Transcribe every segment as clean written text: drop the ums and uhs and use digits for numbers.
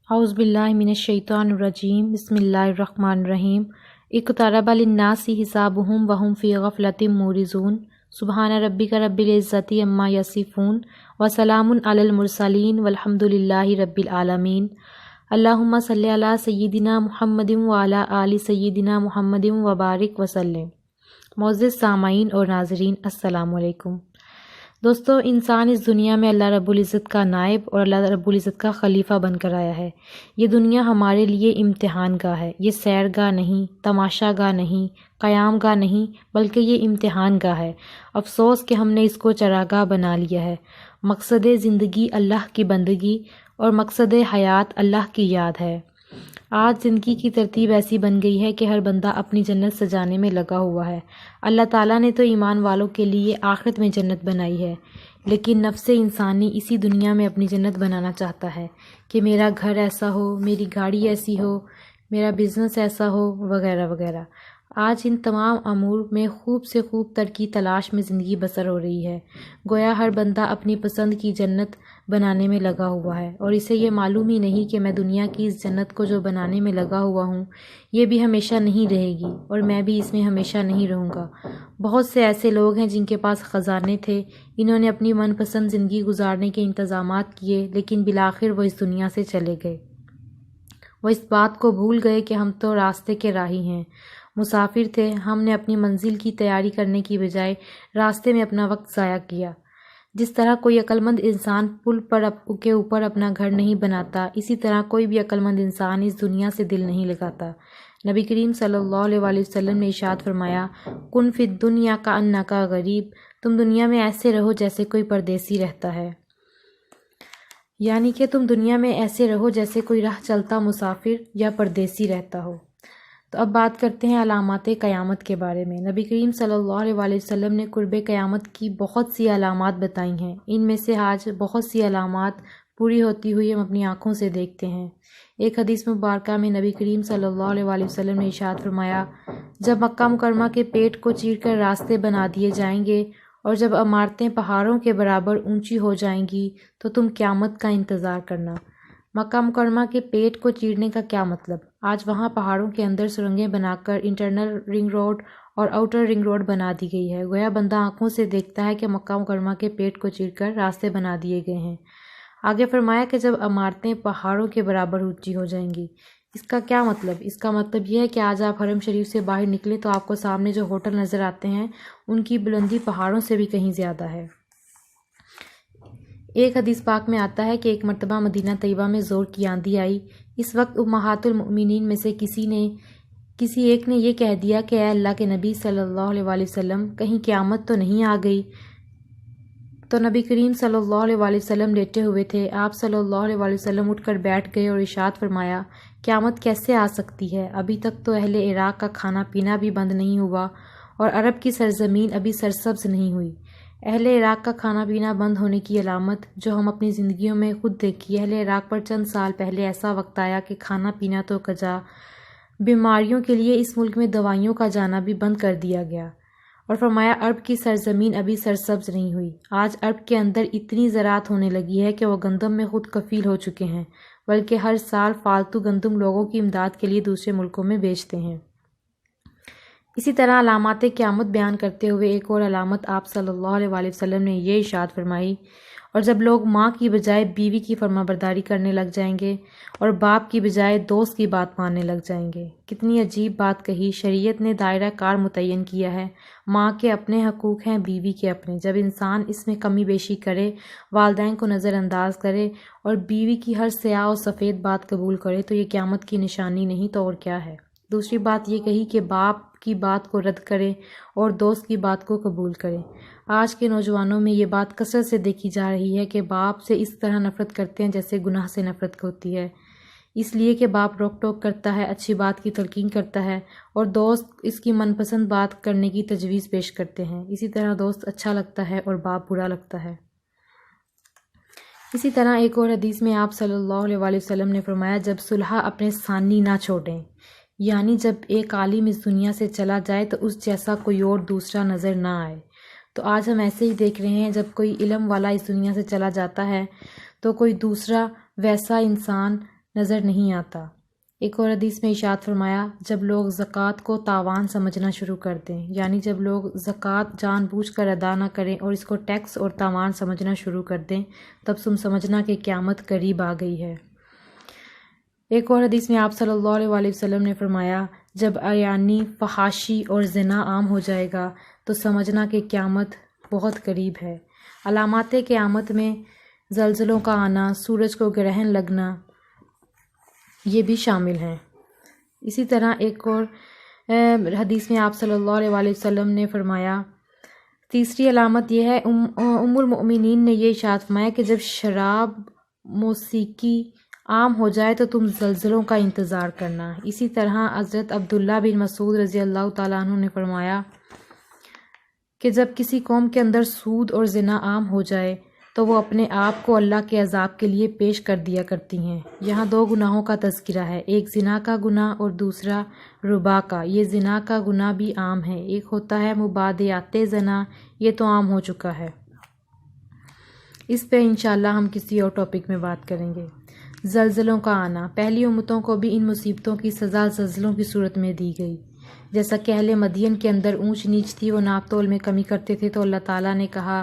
اعوذ باللہ من الشیطان الرجیم بسم اللہ الرحمن الرحیم اقترب للناس حسابهم وهم فی غفلۃ معرضون سبحان ربک رب العزۃ عما یصفون وسلام علی المرسلین والحمد للہ رب العالمین اللہم صلی علی سیدنا محمد وعلی آل سیدنا محمد وبارک وسلم۔ معزز سامعین اور ناظرین السلام علیکم۔ دوستو، انسان اس دنیا میں اللہ رب العزت کا نائب اور اللہ رب العزت کا خلیفہ بن کر آیا ہے۔ یہ دنیا ہمارے لیے امتحان گاہ ہے، یہ سیر گاہ نہیں، تماشا گاہ نہیں، قیام گاہ نہیں، بلکہ یہ امتحان گاہ ہے۔ افسوس کہ ہم نے اس کو چراگاہ بنا لیا ہے۔ مقصد زندگی اللہ کی بندگی اور مقصد حیات اللہ کی یاد ہے۔ آج زندگی کی ترتیب ایسی بن گئی ہے کہ ہر بندہ اپنی جنت سجانے میں لگا ہوا ہے۔ اللہ تعالیٰ نے تو ایمان والوں کے لیے آخرت میں جنت بنائی ہے، لیکن نفس انسانی اسی دنیا میں اپنی جنت بنانا چاہتا ہے کہ میرا گھر ایسا ہو، میری گاڑی ایسی ہو، میرا بزنس ایسا ہو، وغیرہ وغیرہ۔ آج ان تمام امور میں خوب سے خوب تر کی تلاش میں زندگی بسر ہو رہی ہے۔ گویا ہر بندہ اپنی پسند کی جنت بنانے میں لگا ہوا ہے، اور اسے یہ معلوم ہی نہیں کہ میں دنیا کی اس جنت کو جو بنانے میں لگا ہوا ہوں، یہ بھی ہمیشہ نہیں رہے گی، اور میں بھی اس میں ہمیشہ نہیں رہوں گا۔ بہت سے ایسے لوگ ہیں جن کے پاس خزانے تھے، انہوں نے اپنی من پسند زندگی گزارنے کے انتظامات کیے، لیکن بالآخر وہ اس دنیا سے چلے گئے۔ وہ اس بات کو بھول گئے کہ ہم تو راستے کے راہی ہیں، مسافر تھے۔ ہم نے اپنی منزل کی تیاری کرنے کی بجائے راستے میں اپنا وقت ضائع کیا۔ جس طرح کوئی عقلمند انسان پل کے اوپر اپنا گھر نہیں بناتا، اسی طرح کوئی بھی عقلمند انسان اس دنیا سے دل نہیں لگاتا۔ نبی کریم صلی اللہ علیہ وسلم نے ارشاد فرمایا، کن فی الدنیا کأنک غریب، تم دنیا میں ایسے رہو جیسے کوئی پردیسی رہتا ہے، یعنی کہ تم دنیا میں ایسے رہو جیسے کوئی راہ چلتا مسافر یا پردیسی رہتا ہو۔ تو اب بات کرتے ہیں علامات قیامت کے بارے میں۔ نبی کریم صلی اللہ علیہ وسلم نے قرب قیامت کی بہت سی علامات بتائی ہیں۔ ان میں سے آج بہت سی علامات پوری ہوتی ہوئی ہم اپنی آنکھوں سے دیکھتے ہیں۔ ایک حدیث مبارکہ میں نبی کریم صلی اللہ علیہ وسلم نے ارشاد فرمایا، جب مکہ مکرمہ کے پیٹ کو چیر کر راستے بنا دیے جائیں گے اور جب عمارتیں پہاڑوں کے برابر اونچی ہو جائیں گی تو تم قیامت کا انتظار کرنا۔ مکہ مکرمہ کے پیٹ کو چیرنے کا کیا مطلب؟ آج وہاں پہاڑوں کے اندر سرنگیں بنا کر انٹرنل رنگ روڈ اور آؤٹر رنگ روڈ بنا دی گئی ہے۔ گویا بندہ آنکھوں سے دیکھتا ہے کہ مکہ مکرمہ کے پیٹ کو چیر کر راستے بنا دیے گئے ہیں۔ آگے فرمایا کہ جب عمارتیں پہاڑوں کے برابر اونچی ہو جائیں گی۔ اس کا کیا مطلب؟ اس کا مطلب یہ ہے کہ آج آپ حرم شریف سے باہر نکلیں تو آپ کو سامنے جو ہوٹل نظر آتے ہیں ان کی بلندی پہاڑوں سے بھی کہیں زیادہ ہے۔ ایک حدیث پاک میں آتا ہے کہ ایک مرتبہ مدینہ طیبہ میں زور کی آندھی آئی۔ اس وقت امہات المؤمنین میں سے کسی ایک نے یہ کہہ دیا کہ اے اللہ کے نبی صلی اللہ علیہ وسلم، کہیں قیامت تو نہیں آ گئی؟ تو نبی کریم صلی اللہ علیہ وسلم لیٹے ہوئے تھے۔ آپ صلی اللہ علیہ وسلم اٹھ کر بیٹھ گئے اور ارشاد فرمایا، قیامت کیسے آ سکتی ہے؟ ابھی تک تو اہل عراق کا کھانا پینا بھی بند نہیں ہوا اور عرب کی سرزمین ابھی سرسبز نہیں ہوئی۔ اہل عراق کا کھانا پینا بند ہونے کی علامت جو ہم اپنی زندگیوں میں خود دیکھی۔ اہل عراق پر چند سال پہلے ایسا وقت آیا کہ کھانا پینا تو کجا، بیماریوں کے لیے اس ملک میں دوائیوں کا جانا بھی بند کر دیا گیا، اور فرمایا عرب کی سرزمین ابھی سرسبز نہیں ہوئی۔ آج عرب کے اندر اتنی زراعت ہونے لگی ہے کہ وہ گندم میں خود کفیل ہو چکے ہیں، بلکہ ہر سال فالتو گندم لوگوں کی امداد کے لیے دوسرے ملکوں میں بیچتے ہیں۔ اسی طرح علامات قیامت بیان کرتے ہوئے ایک اور علامت آپ صلی اللہ علیہ وسلم نے یہ ارشاد فرمائی، اور جب لوگ ماں کی بجائے بیوی کی فرما برداری کرنے لگ جائیں گے اور باپ کی بجائے دوست کی بات ماننے لگ جائیں گے۔ کتنی عجیب بات کہی! شریعت نے دائرہ کار متعین کیا ہے۔ ماں کے اپنے حقوق ہیں، بیوی کے اپنے۔ جب انسان اس میں کمی بیشی کرے، والدین کو نظر انداز کرے اور بیوی کی ہر سیاہ و سفید بات قبول کرے تو یہ قیامت کی نشانی نہیں تو اور کیا ہے؟ دوسری بات یہ کہی کہ باپ کی بات کو رد کرے اور دوست کی بات کو قبول کرے۔ آج کے نوجوانوں میں یہ بات کثرت سے دیکھی جا رہی ہے کہ باپ سے اس طرح نفرت کرتے ہیں جیسے گناہ سے نفرت ہوتی ہے، اس لیے کہ باپ روک ٹوک کرتا ہے، اچھی بات کی تلقین کرتا ہے، اور دوست اس کی من پسند بات کرنے کی تجویز پیش کرتے ہیں۔ اسی طرح دوست اچھا لگتا ہے اور باپ برا لگتا ہے۔ اسی طرح ایک اور حدیث میں آپ صلی اللہ علیہ وسلم نے فرمایا، جب صلحہ اپنے ثانی نہ چھوڑیں، یعنی جب ایک عالم اس دنیا سے چلا جائے تو اس جیسا کوئی اور دوسرا نظر نہ آئے۔ تو آج ہم ایسے ہی دیکھ رہے ہیں، جب کوئی علم والا اس دنیا سے چلا جاتا ہے تو کوئی دوسرا ویسا انسان نظر نہیں آتا۔ ایک اور حدیث میں ارشاد فرمایا، جب لوگ زکوٰۃ کو تاوان سمجھنا شروع کر دیں، یعنی جب لوگ زکوٰۃ جان بوجھ کر ادا نہ کریں اور اس کو ٹیکس اور تاوان سمجھنا شروع کر دیں، تب تم سمجھنا کہ قیامت قریب آ گئی ہے۔ ایک اور حدیث میں آپ صلی اللہ علیہ وسلم نے فرمایا، جب عریانی، فحاشی اور زنا عام ہو جائے گا تو سمجھنا کہ قیامت بہت قریب ہے۔ علامات قیامت میں زلزلوں کا آنا، سورج کو گرہن لگنا، یہ بھی شامل ہیں۔ اسی طرح ایک اور حدیث میں آپ صلی اللہ علیہ وسلم نے فرمایا، تیسری علامت یہ ہے، ام المؤمنین نے یہ ارشاد فرمایا کہ جب شراب، موسیقی عام ہو جائے تو تم زلزلوں کا انتظار کرنا۔ اسی طرح حضرت عبداللہ بن مسعود رضی اللہ تعالیٰ عنہ نے فرمایا کہ جب کسی قوم کے اندر سود اور زنا عام ہو جائے تو وہ اپنے آپ کو اللہ کے عذاب کے لیے پیش کر دیا کرتی ہیں۔ یہاں دو گناہوں کا تذکرہ ہے، ایک زنا کا گناہ اور دوسرا ربا کا۔ یہ زنا کا گناہ بھی عام ہے۔ ایک ہوتا ہے مبادیات زنا، یہ تو عام ہو چکا ہے، اس پہ انشاءاللہ ہم کسی اور ٹاپک میں بات کریں گے۔ زلزلوں کا آنا، پہلی امتوں کو بھی ان مصیبتوں کی سزا زلزلوں کی صورت میں دی گئی۔ جیسا کہ اہل مدین کے اندر اونچ نیچ تھی، وہ ناپ تول میں کمی کرتے تھے، تو اللہ تعالیٰ نے کہا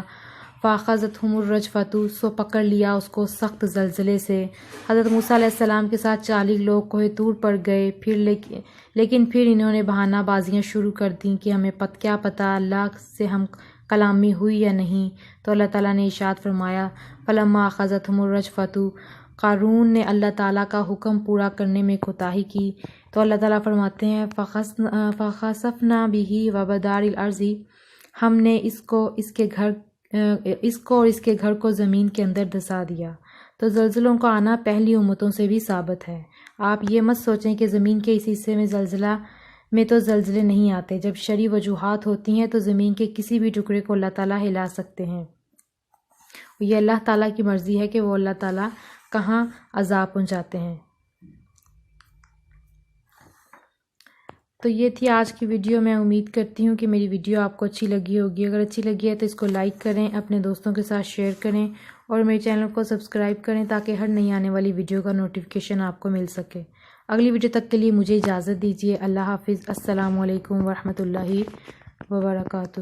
فَأَخَذَتْهُمُ الرَّجْفَةُ، سو پکڑ لیا اس کو سخت زلزلے سے۔ حضرت موسیٰ علیہ السلام کے ساتھ 40 لوگ کوہ طور پر گئے، لیکن پھر انہوں نے بہانہ بازیاں شروع کر دیں کہ ہمیں کیا پتہ اللہ سے ہم کلامی ہوئی یا نہیں۔ تو اللہ تعالیٰ نے ارشاد فرمایا فَلَمَّا أَخَذَتْهُمُ الرَّجْفَةُ، قارون نے اللہ تعالیٰ کا حکم پورا کرنے میں کوتاہی کی، تو اللہ تعالیٰ فرماتے ہیں فَخَسَفْنَا بِهِ وَبِدَارِ الْأَرْضِ، ہم نے اس کو اور اس کے گھر کو زمین کے اندر دھسا دیا۔ تو زلزلوں کا آنا پہلی امتوں سے بھی ثابت ہے۔ آپ یہ مت سوچیں کہ زمین کے اس حصے میں تو زلزلے نہیں آتے۔ جب شرعی وجوہات ہوتی ہیں تو زمین کے کسی بھی ٹکڑے کو اللہ تعالیٰ ہلا سکتے ہیں۔ یہ اللہ تعالیٰ کی مرضی ہے کہ وہ اللہ تعالیٰ کہاں عذاب پہنچاتے ہیں۔ تو یہ تھی آج کی ویڈیو۔ میں امید کرتی ہوں کہ میری ویڈیو آپ کو اچھی لگی ہوگی۔ اگر اچھی لگی ہے تو اس کو لائک کریں، اپنے دوستوں کے ساتھ شیئر کریں اور میرے چینل کو سبسکرائب کریں تاکہ ہر نئی آنے والی ویڈیو کا نوٹیفیکیشن آپ کو مل سکے۔ اگلی ویڈیو تک کے لیے مجھے اجازت دیجیے۔ اللہ حافظ۔ السلام علیکم ورحمۃ اللہ وبرکاتہ۔